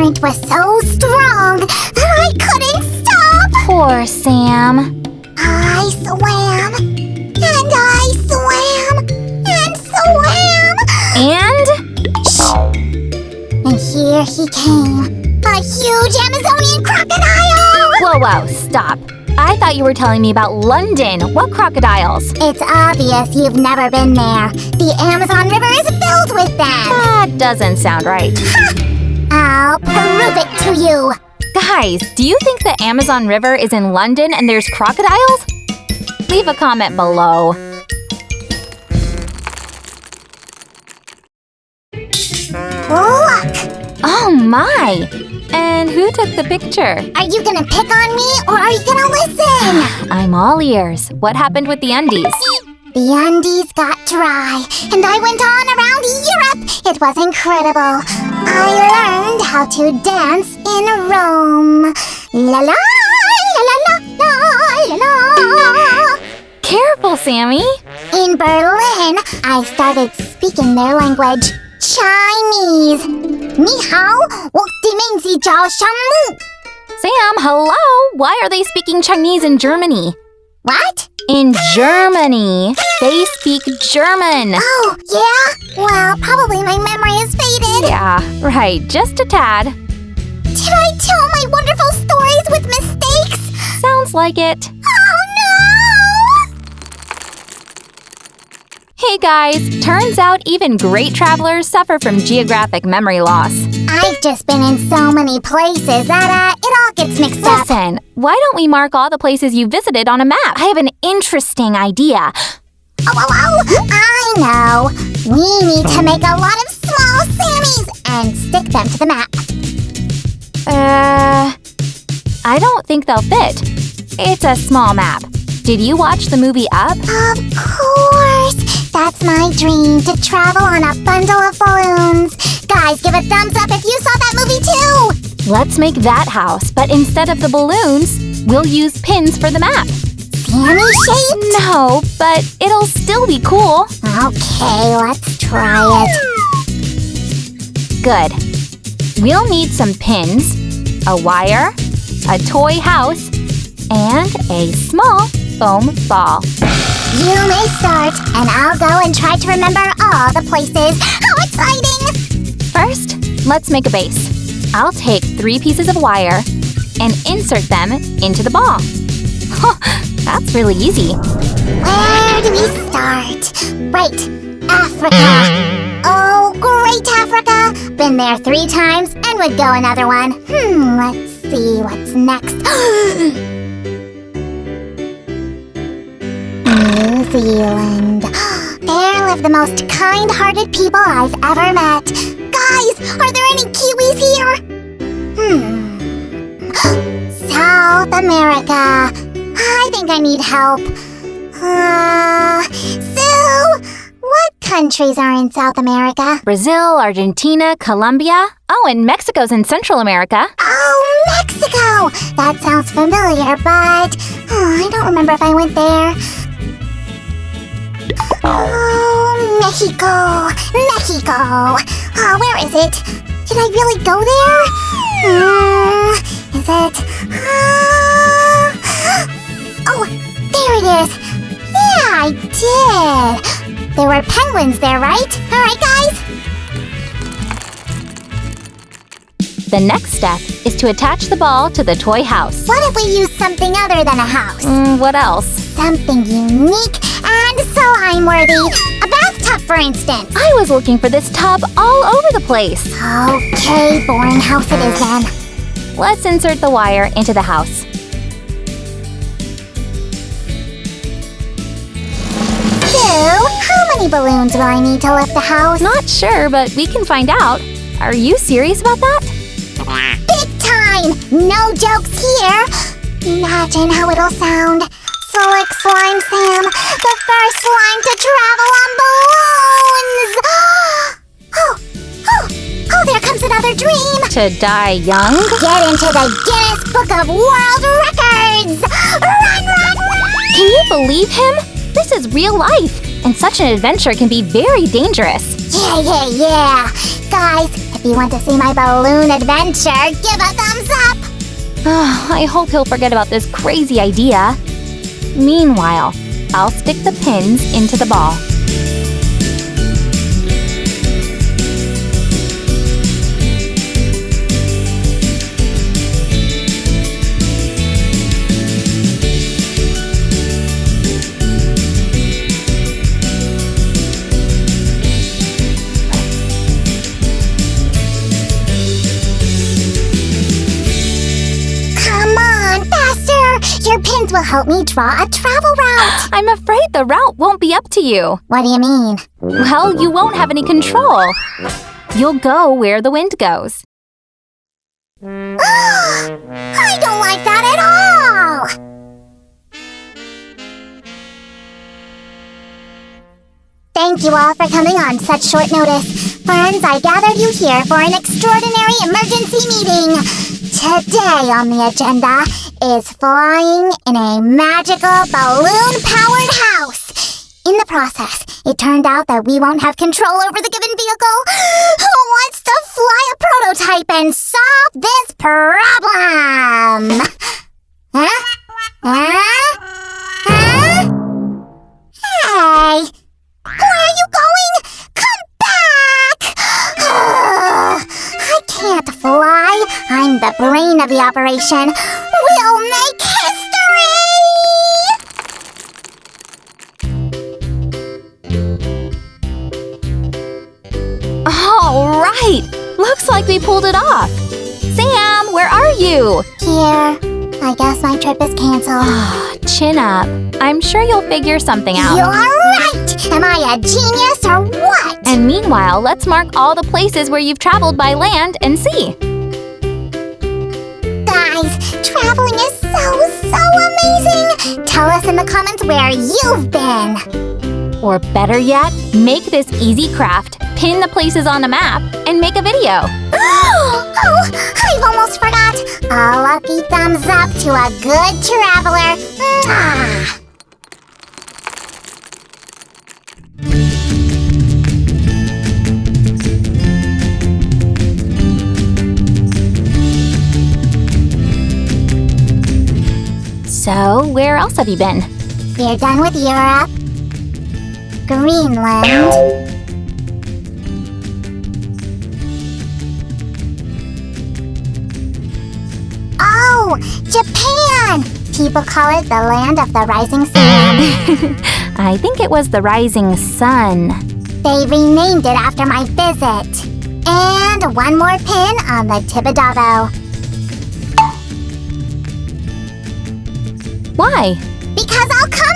current was so strong that I couldn't stop. Poor Sam. I swam, and I swam, and swam. And? Shh! And here he came, a huge Amazonian crocodile. Whoa, stop. I thought you were telling me about London. What crocodiles? It's obvious you've never been there. The Amazon River is filled with them. That doesn't sound right. Ha! I'll prove it to you. Guys, do you think the Amazon River is in London and there's crocodiles? Leave a comment below. Look! Oh my! And who took the picture? Are you gonna pick on me or are you gonna listen? I'm all ears. What happened with the undies? The undies got dry, and I went on around Europe. It was incredible. I learned how to dance in Rome. La la la la la la la la. Careful, Sammy. In Berlin, I started speaking their language, Chinese. Ni hao, wo di ming zi jiao shang mu. Sam, hello? Why are they speaking Chinese in Germany? What? In Germany. They speak German. Oh, yeah? Well, probably my memory is faded. Yeah, right. Just a tad. Did I tell my wonderful stories with mistakes? Sounds like it. Oh, no! Hey guys, turns out even great travelers suffer from geographic memory loss. I've just been in so many places that, it all gets mixed up. Listen, why don't we mark all the places you visited on a map? I have an interesting idea. Oh, I know. We need to make a lot of small Sammies and stick them to the map. I don't think they'll fit. It's a small map. Did you watch the movie Up? Of course! That's my dream, to travel on a bundle of balloons. Guys, give a thumbs up if you saw that movie too! Let's make that house, but instead of the balloons, we'll use pins for the map. Sammy shaped? No, but it'll still be cool. Okay, let's try it. Good. We'll need some pins, a wire, a toy house, and a small foam ball. You may start, and I'll go and try to remember all the places. How exciting! First, let's make a base. I'll take 3 pieces of wire and insert them into the ball. That's really easy. Where do we start? Right, Africa. Oh, great Africa! Been there 3 times and would go another one. Let's see what's next. New Zealand. There live the most kind-hearted people I've ever met. Guys, are there any Kiwis here? South America. I think I need help. Sue, what countries are in South America? Brazil, Argentina, Colombia. Oh, and Mexico's in Central America. Oh, Mexico! That sounds familiar, but I don't remember if I went there. Oh, Mexico! Mexico! Where is it? Did I really go there? Is it? Oh, there it is! Yeah, I did! There were penguins there, right? Alright, guys? The next step is to attach the ball to the toy house. What if we use something other than a house? What else? Something unique and slime-worthy. A bathtub, for instance. I was looking for this tub all over the place. Okay, boring house it is then. Let's insert the wire into the house. How many balloons will I need to lift the house? Not sure, but we can find out. Are you serious about that? Big time! No jokes here! Imagine how it'll sound. Slick Slime Sam, the first slime to travel on balloons! Oh, there comes another dream! To die young? Get into the Guinness Book of World Records! Run! Can you believe him? This is real life, and such an adventure can be very dangerous. Yeah. Guys, if you want to see my balloon adventure, give a thumbs up! I hope he'll forget about this crazy idea. Meanwhile, I'll stick the pins into the ball. Your pins will help me draw a travel route. I'm afraid the route won't be up to you. What do you mean? Well, you won't have any control. You'll go where the wind goes. I don't like that at all! Thank you all for coming on such short notice. Friends, I gathered you here for an extraordinary emergency meeting. Today on the agenda is flying in a magical balloon-powered house. In the process, it turned out that we won't have control over the given vehicle. Who wants to fly a prototype and solve this problem? Huh? Hey! Where are you going? Come back! I can't fly. I'm the brain of the operation. We'll make history! All right! Looks like we pulled it off. Sam, where are you? Here. I guess my trip is canceled. Chin up. I'm sure you'll figure something out. You're right! Am I a genius or what? And meanwhile, let's mark all the places where you've traveled by land and sea. Guys, traveling is so amazing! Tell us in the comments where you've been! Or better yet, make this easy craft, pin the places on a map, and make a video. Oh, I've almost forgot! A lucky thumbs up to a good traveler! Mwah! So, where else have you been? We're done with Europe. Greenland. Oh, Japan! People call it the land of the rising sun. I think it was the rising sun. They renamed it after my visit. And one more pin on the Tibidabo. Why? Because I'll come